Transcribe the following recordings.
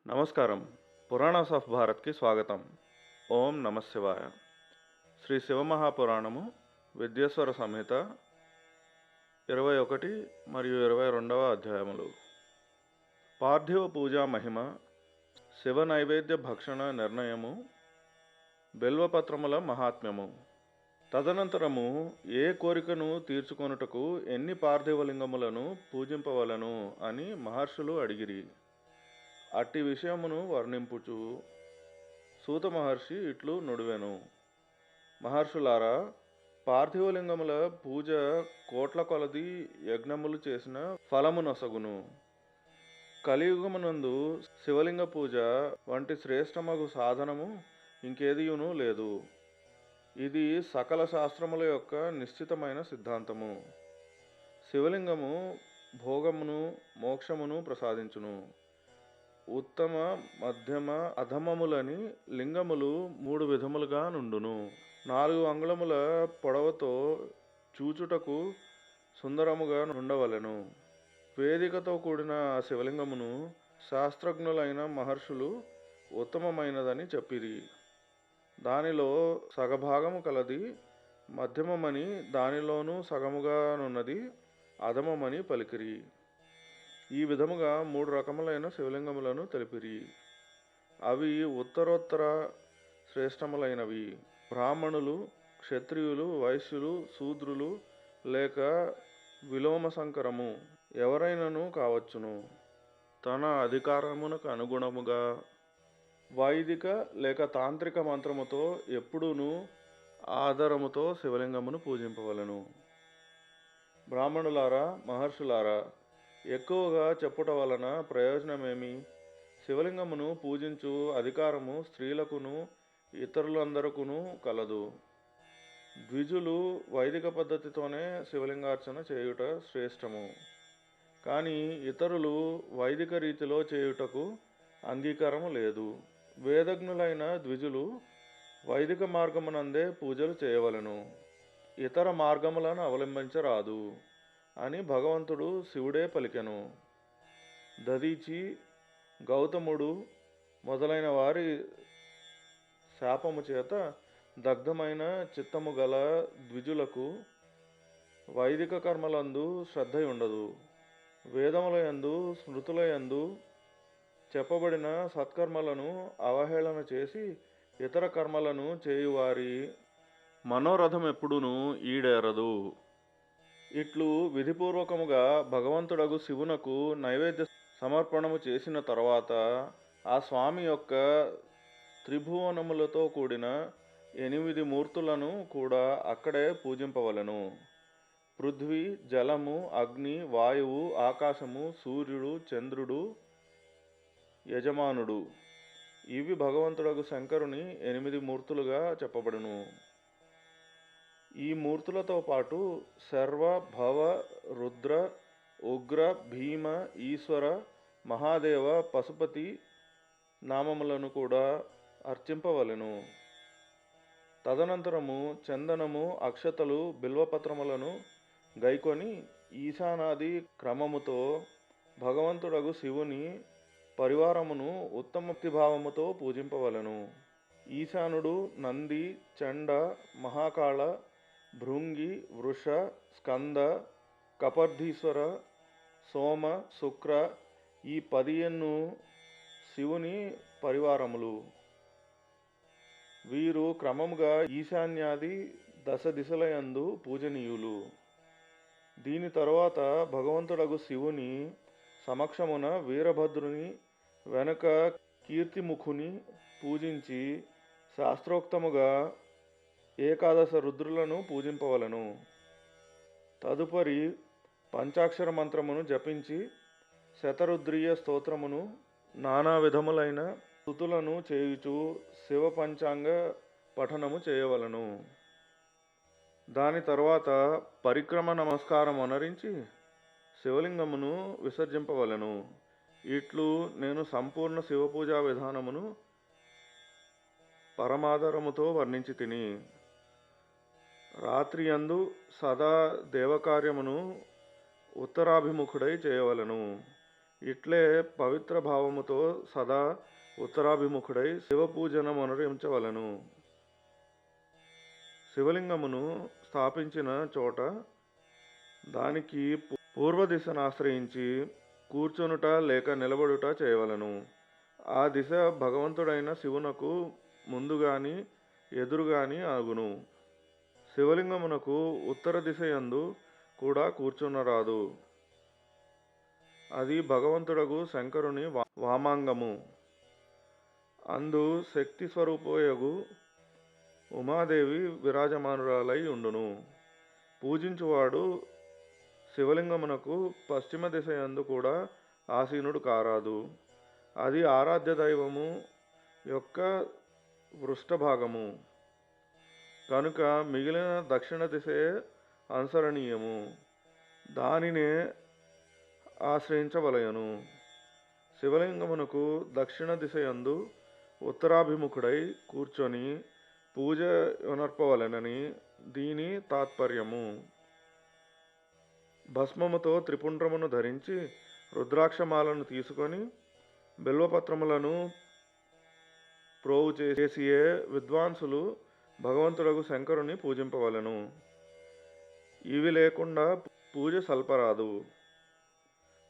నమస్కారం. పురాణాస్ ఆఫ్ భారత్‌కి స్వాగతం. ఓం నమః శివాయ. శ్రీ శివమహాపురాణము విద్యేశ్వర సంహిత 21 మరియు 22వ అధ్యాయములు. పార్థివ పూజా మహిమ, శివ నైవేద్య భక్షణ నిర్ణయము, బెల్వపత్రముల మహాత్మ్యము. తదనంతరము ఏ కోరికను తీర్చుకొనుటకు ఎన్ని పార్థివలింగములను పూజింపవలను అని మహర్షులు అడిగిరి. అట్టి విషయమును వర్ణింపుచు సూత మహర్షి ఇట్లు నుడివెను. మహర్షులారా, పార్థివలింగముల పూజ కోట్ల కొలది యజ్ఞములు చేసిన ఫలమునొసగును. కలియుగమునందు శివలింగ పూజ వంటి శ్రేష్టమగు సాధనము ఇంకేదియును లేదు. ఇది సకల శాస్త్రముల యొక్క నిశ్చితమైన సిద్ధాంతము. శివలింగము భోగమును మోక్షమును ప్రసాదించును. ఉత్తమ మధ్యమ అధమములని లింగములు 3 విధములుగా నుండును. 4 అంగుళముల పొడవతో చూచుటకు సుందరముగా నుండవలెను. వేదికతో కూడిన ఆ శివలింగమును శాస్త్రజ్ఞులైన మహర్షులు ఉత్తమమైనదని చెప్పిరి. దానిలో సగభాగము కలది మధ్యమమని, దానిలోనూ సగముగా నున్నది అధమమని పలికిరి. ఈ విధముగా 3 రకములైన శివలింగములను తెలిపిరి. అవి ఉత్తరోత్తర శ్రేష్టములైనవి. బ్రాహ్మణులు, క్షత్రియులు, వైశ్యులు, శూద్రులు లేక విలోమ సంకరము ఎవరైనను కావచ్చును. తన అధికారమునకు అనుగుణముగా వైదిక లేక తాంత్రిక మంత్రముతో ఎప్పుడూను ఆదరముతో శివలింగమును పూజింపవలెను. బ్రాహ్మణులారా, మహర్షులారా, ఎక్కువగా చెప్పుట వలన ప్రయోజనమేమి? శివలింగమును పూజించు అధికారము స్త్రీలకును ఇతరులందరకును కలదు. ద్విజులు వైదిక పద్ధతితోనే శివలింగార్చన చేయుట శ్రేష్టము. కానీ ఇతరులు వైదిక రీతిలో చేయుటకు అంగీకారము లేదు. వేదజ్ఞులైన ద్విజులు వైదిక మార్గమునందే పూజలు చేయవలెను, ఇతర మార్గములను అవలంబించరాదు అని భగవంతుడు శివుడే పలికెను. దదీచి, గౌతముడు మొదలైన వారి శాపము చేత దగ్ధమైన చిత్తము గల ద్విజులకు వైదిక కర్మలందు శ్రద్ధయుండదు. వేదములయందు స్మృతులయందు చెప్పబడిన సత్కర్మలను అవహేళన చేసి ఇతర కర్మలను చేయువారి మనోరథం ఎప్పుడునూ ఈడేరదు. ఇట్లు విధిపూర్వకముగా భగవంతుడగు శివునకు నైవేద్య సమర్పణము చేసిన తర్వాత ఆ స్వామి యొక్క త్రిభువనములతో కూడిన 8 మూర్తులను కూడా అక్కడే పూజింపవలెను. పృథ్వీ, జలము, అగ్ని, వాయువు, ఆకాశము, సూర్యుడు, చంద్రుడు, యజమానుడు, ఇవి భగవంతుడగు శంకరుని 8 మూర్తులుగా చెప్పబడును. ఈ మూర్తులతో పాటు సర్వ, భవ, రుద్ర, ఉగ్ర, భీమ, ఈశ్వర, మహాదేవ, పశుపతి నామములను కూడా అర్చింపవలెను. తదనంతరము చందనము, అక్షతలు, బిల్వపత్రములను గైకొని ఈశానాది క్రమముతో భగవంతుడగు శివుని పరివారమును ఉత్తమభక్తిభావముతో పూజింపవలెను. ఈశానుడు నంది, చండ, మహాకాళ, భృంగి, వృష, స్కంద, కపర్ధీశ్వర, సోమ, శుక్ర, ఈ 15 శివుని పరివారములు. వీరు క్రమముగా ఈశాన్యాది 10 దిశలయందు పూజనీయులు. దీని తరువాత భగవంతుడగు శివుని సమక్షమున వీరభద్రుని వెనుక కీర్తిముఖుని పూజించి శాస్త్రోక్తముగా 11 రుద్రులను పూజింపవలెను. తదుపరి పంచాక్షర మంత్రమును జపించి శతరుద్రీయ స్తోత్రమును నానా విధములైన స్తుతులను చేయుచు శివ పంచాంగ పఠనము చేయవలెను. దాని తరువాత పరిక్రమ నమస్కారం అనరించి శివలింగమును విసర్జింపవలెను. ఇట్లు నేను సంపూర్ణ శివపూజా విధానమును పరమాదరముతో వర్ణించి తిని. రాత్రియందు సదా దేవకార్యమును ఉత్తరాభిముఖుడై చేయవలెను. ఇట్లే పవిత్ర భావముతో సదా ఉత్తరాభిముఖుడై శివపూజనమనురించవలెను. శివలింగమును స్థాపించిన చోట దానికి పూర్వదిశనాశ్రయించి కూర్చొనుట లేక నిలబడుట చేయవలెను. ఆ దిశ భగవంతుడైన శివునకు ముందుగాని ఎదురుగాని ఆగును. శివలింగమునకు ఉత్తర దిశయందు కూడా కూర్చునరాదు. అది భగవంతుడగు శంకరుని వామాంగము. అందు శక్తి స్వరూపయగు ఉమాదేవి విరాజమానురాలై ఉండును. పూజించువాడు శివలింగమునకు పశ్చిమ దిశయందు కూడా ఆసీనుడు కారాదు. అది ఆరాధ్య దైవము యొక్క పృష్ఠభాగము కనుక మిగిలిన దక్షిణ దిశే అనుసరణీయము. దానినే ఆశ్రయించవలయను. శివలింగమునకు దక్షిణ దిశయందు ఉత్తరాభిముఖుడై కూర్చొని పూజ యునర్పవలెనని దీని తాత్పర్యము. భస్మముతో త్రిపుండ్రమును ధరించి రుద్రాక్షమాలను తీసుకొని బిల్వపత్రములను ప్రోవు చేసియే విద్వాంసులు భగవంతుడగు శంకరుని పూజింపవలెను. ఇవి లేకుండా పూజ సల్పరాదు.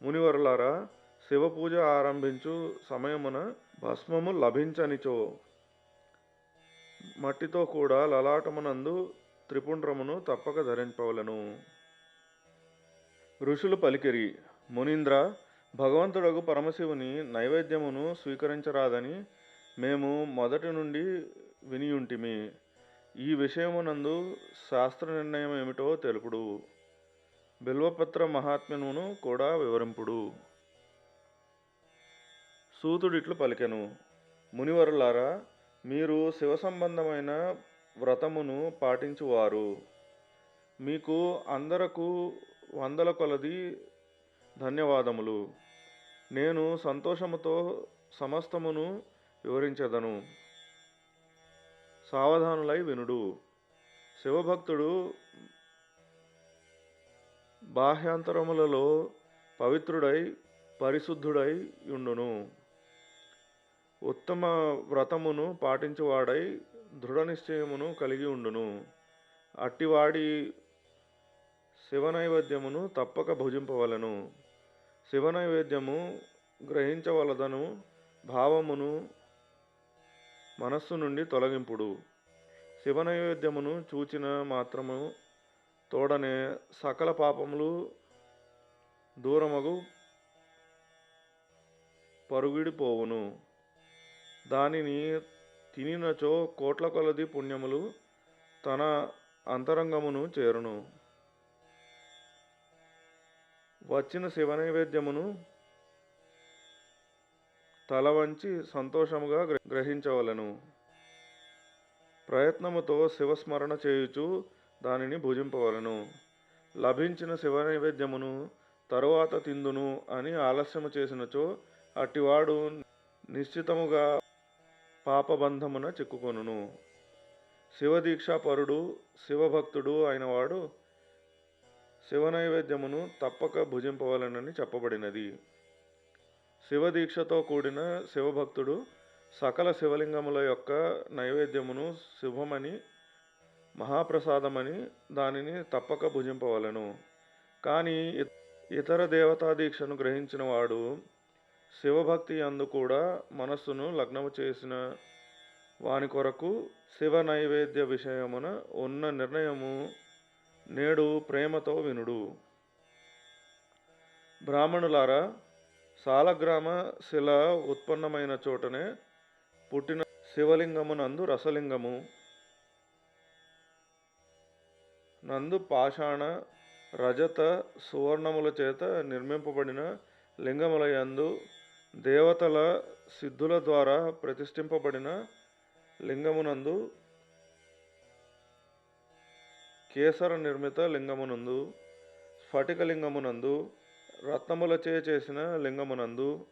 మునివరులారా, శివ పూజ ఆరంభించు సమయమున భస్మము లభించనిచో మట్టితో కూడా లలాటమునందు త్రిపుండ్రమును తప్పక ధరింపవలెను. ఋషులు పలికిరి, మునీంద్ర, భగవంతుడగు పరమశివుని నైవేద్యమును స్వీకరించరాదని మేము మొదటి నుండి వినియుంటిమి. ఈ విషయమునందు శాస్త్ర నిర్ణయం ఏమిటో తెలుపుడు. బిల్వపత్ర మహాత్మ్యమును కూడా వివరింపుడు. సూతుడిట్లు పలికెను, మునివరులారా, మీరు శివ సంబంధమైన వ్రతమును పాటించువారు. మీకు అందరకు వందల కొలది ధన్యవాదములు. నేను సంతోషముతో సమస్తమును వివరించెదను. సావధానులై వినుడు. శివభక్తుడు బాహ్యాంతరములలో పవిత్రుడై పరిశుద్ధుడై యుండును. ఉత్తమ వ్రతమును పాటించువాడై దృఢ నిశ్చయమును కలిగి ఉండును. అట్టివాడి శివనైవేద్యమును తప్పక భుజింపవలెను. శివనైవేద్యము గ్రహించవలదను భావమును మనస్సు నుండి తొలగింపుడు. శివనైవేద్యమును చూచిన మాత్రము తోడనే సకల పాపములు దూరమగు పరుగిడిపోవును. దానిని తినినచో కోట్ల కొలది పుణ్యములు తన అంతరంగమును చేరును. వచ్చిన శివనైవేద్యమును తల వంచి సంతోషముగా గ్రహించవలెను. ప్రయత్నముతో శివస్మరణ చేయుచు దానిని భుజింపవలెను. లభించిన శివనైవేద్యమును తరువాత తిందును అని ఆలస్యము చేసినచో అట్టివాడు నిశ్చితముగా పాపబంధమున చిక్కుకొనును. శివదీక్షాపరుడు శివభక్తుడు అయినవాడు శివనైవేద్యమును తప్పక భుజింపవలెనని చెప్పబడినది. శివదీక్షతో కూడిన శివభక్తుడు సకల శివలింగముల యొక్క నైవేద్యమును శుభమని మహాప్రసాదమని దానిని తప్పక భుజింపవలెను. కానీ ఇతర దేవతా దీక్షను గ్రహించిన వాడు శివభక్తి యందు కూడా మనస్సును లగ్నము చేసిన వాని కొరకు శివ నైవేద్య విషయమున ఉన్న నిర్ణయము నేడు ప్రేమతో వినుడు. బ్రాహ్మణులారా, సాలగ్రామ శిల ఉత్పన్నమైన చోటనే పుట్టిన శివలింగమునందు రసలింగము నందు పాషాణ రజత సువర్ణముల చేత నిర్మింపబడిన లింగములయందు దేవతల సిద్ధుల ద్వారా ప్రతిష్ఠింపబడిన లింగమునందు కేసర నిర్మిత లింగమునందు స్ఫటిక లింగమునందు రత్నములచే చేసిన లింగమునందు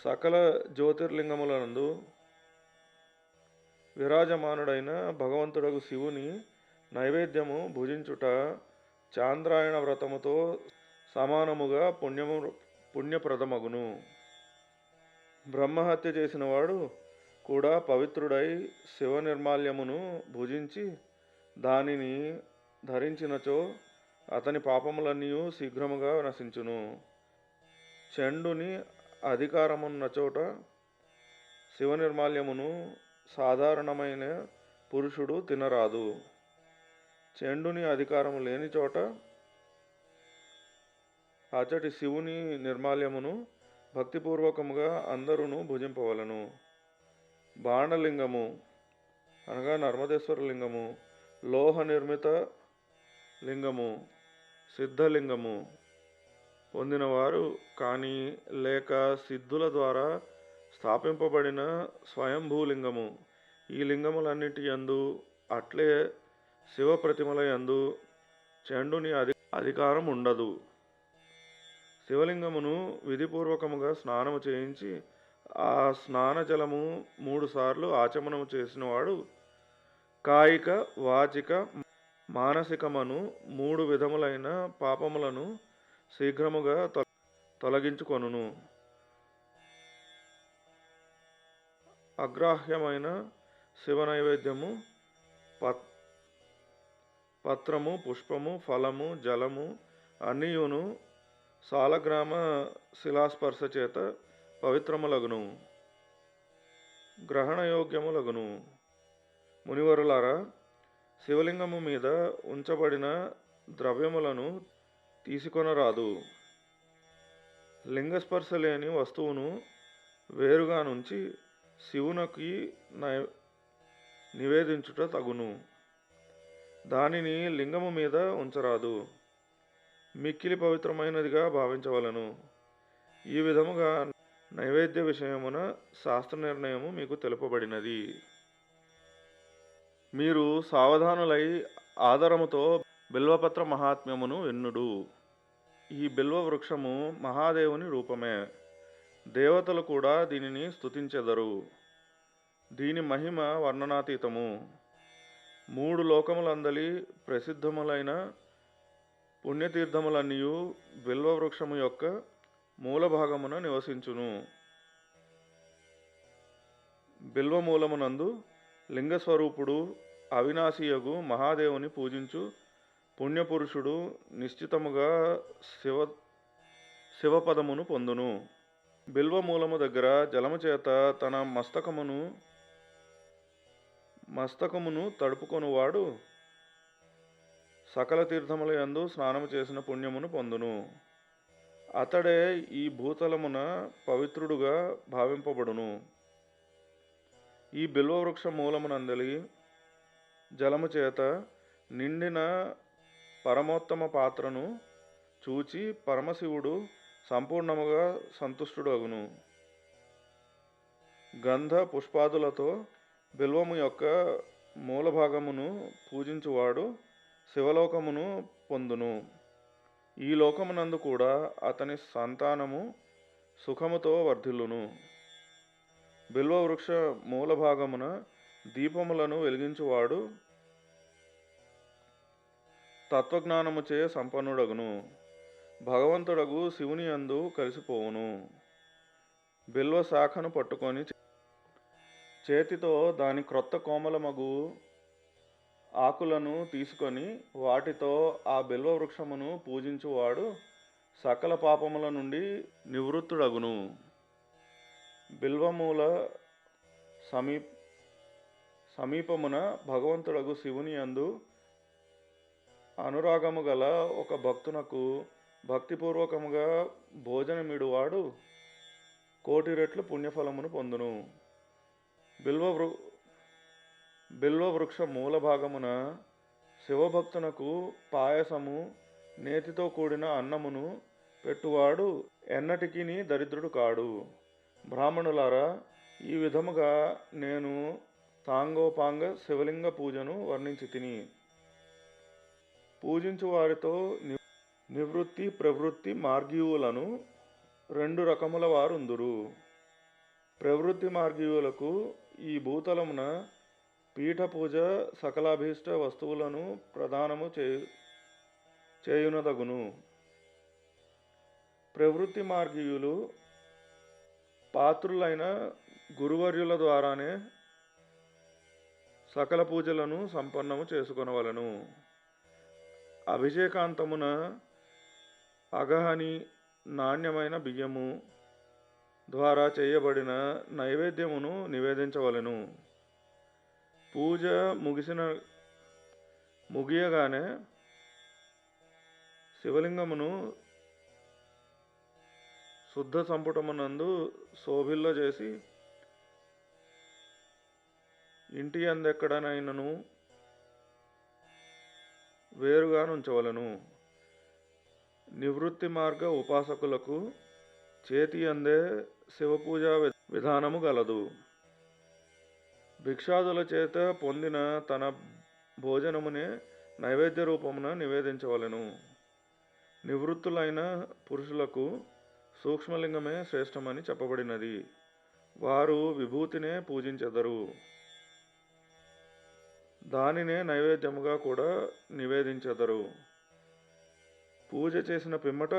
సకల జ్యోతిర్లింగములందు విరాజమానుడైన భగవంతుడగు శివుని నైవేద్యము భుజించుట చాంద్రాయణ వ్రతముతో సమానముగా పుణ్యము పుణ్యప్రదమగును. బ్రహ్మహత్య చేసినవాడు కూడా పవిత్రుడై శివ నిర్మాల్యమును భుజించి దానిని ధరించినచో అతని పాపములన్నీ శీఘ్రముగా నశించును. చండుని అధికారమున్న చోట శివ నిర్మాల్యమును సాధారణమైన పురుషుడు తినరాదు. చండుని అధికారము లేని చోట అచటి శివుని నిర్మాల్యమును భక్తిపూర్వకముగా అందరూ భుజింపవలను. బాణలింగము అనగా నర్మదేశ్వర లింగము, లోహ నిర్మిత లింగము, సిద్ధలింగము పొందినవారు కానీ లేక సిద్ధుల ద్వారా స్థాపింపబడిన స్వయంభూలింగము ఈ లింగములన్నిటి యందు అట్లే శివ ప్రతిమల యందు చండుని అధికారం ఉండదు. శివలింగమును విధిపూర్వకముగా స్నానము చేయించి ఆ స్నాన జలము 3 సార్లు ఆచమనము చేసినవాడు కాయిక వాచిక మానసికమను 3 విధములైన పాపములను శీఘ్రముగా తొలగించుకొనును. అగ్రాహ్యమైన శివ నైవేద్యము పత్రము, పుష్పము, ఫలము, జలము అన్నియును సాలగ్రామ శిలాస్పర్శ చేత పవిత్రములగును, గ్రహణయోగ్యములగును. మునివరులారా, శివలింగము మీద ఉంచబడిన ద్రవ్యములను తీసుకొనరాదు. లింగస్పర్శ లేని వస్తువును వేరుగా నుంచి శివునికి నివేదించుట తగును. దానిని లింగము మీద ఉంచరాదు. మిక్కిలి పవిత్రమైనదిగా భావించవలను. ఈ విధముగా నైవేద్య విషయమున శాస్త్ర నిర్ణయము మీకు తెలుపబడినది. మీరు సావధానులై ఆదరముతో బిల్వపత్ర మహాత్మ్యమును విన్నుడు. ఈ బిల్వ వృక్షము మహాదేవుని రూపమే. దేవతలు కూడా దీనిని స్తుతించెదరు. దీని మహిమ వర్ణనాతీతము. 3 లోకములందలి ప్రసిద్ధములైన పుణ్యతీర్థములన్నీయు బిల్వవృక్షము యొక్క మూల భాగమున నివసించును. బిల్వమూలమునందు లింగస్వరూపుడు అవినాశియగు మహాదేవుని పూజించు పుణ్యపురుషుడు నిశ్చితముగా శివపదమును పొందును. బిల్వమూలము దగ్గర జలము చేత తన మస్తకమును తడుపుకొనువాడు సకల తీర్థముల యందు స్నానము చేసిన పుణ్యమును పొందును. అతడే ఈ భూతలమున పవిత్రుడుగా భావింపబడును. ఈ బిల్వవృక్ష మూలమునందలి జలము చేత నిండిన పరమోత్తమ పాత్రను చూచి పరమశివుడు సంపూర్ణముగా సంతుష్టుడగును. గంధ పుష్పాదులతో బిల్వము యొక్క మూల భాగమును పూజించువాడు శివలోకమును పొందును. ఈ లోకమునందు కూడా అతని సంతానము సుఖముతో వర్ధిల్లును. బిల్వవృక్ష మూల భాగమున దీపములను వెలిగించువాడు తత్వజ్ఞానముచే సంపన్నుడగును. భగవంతుడగు శివుని యందు కలిసిపోవును. బిల్వ శాఖను పట్టుకొని చేతితో దాని క్రొత్త కోమలమగు ఆకులను తీసుకొని వాటితో ఆ బిల్వ వృక్షమును పూజించువాడు సకల పాపముల నుండి నివృత్తుడగును. బిల్వమూల సమీపమున భగవంతుడగు శివుని యందు అనురాగము గల ఒక భక్తునకు భక్తిపూర్వకముగా భోజనమిడువాడు 1,000,000 రెట్లు పుణ్యఫలమును పొందును. బిల్వవృక్ష మూల భాగమున శివభక్తునకు పాయసము నేతితో కూడిన అన్నమును పెట్టువాడు ఎన్నటికీ దరిద్రుడు కాడు. బ్రాహ్మణులారా, ఈ విధముగా నేను తాంగోపాంగ శివలింగ పూజను వర్ణించి తిని పూజించు వారితో నివృత్తి ప్రవృత్తి మార్గీయులను 2 రకముల వారుందురు. ప్రవృత్తి మార్గీయులకు ఈ భూతలమున పీఠ పూజ సకలాభీష్ట వస్తువులను ప్రదానము చేయునదగును. ప్రవృత్తి మార్గీయులు పాత్రులైన గురువర్యుల ద్వారానే సకల పూజలను సంపన్నము చేసుకొనవలను. అభిషేకాంతమున అగహని నాణ్యమైన బియ్యము ద్వారా చేయబడిన నైవేద్యమును నివేదించవలెను. పూజ ముగియగానే శివలింగమును శుద్ధ సంపుటమునందు శోభిల్ల చేసి ఇంటి అందెక్కడనైనను వేరుగా నుంచవలను. నివృత్తి మార్గ ఉపాసకులకు చేతి అందే శివపూజా విధానము గలదు. భిక్షాదుల చేత పొందిన తన భోజనమునే నైవేద్య రూపమున నివేదించవలెను. నివృత్తులైన పురుషులకు సూక్ష్మలింగమే శ్రేష్టమని చెప్పబడినది. వారు విభూతినే పూజించెదరు. దానినే నైవేద్యముగా కూడా నివేదించెదరు. పూజ చేసిన పిమ్మట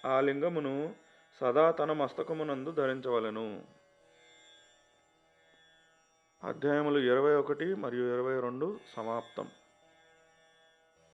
ఆ లింగమును సదా తన మస్తకమునందు ధరించవలెను. అధ్యాయములు 21 మరియు 22 సమాప్తం.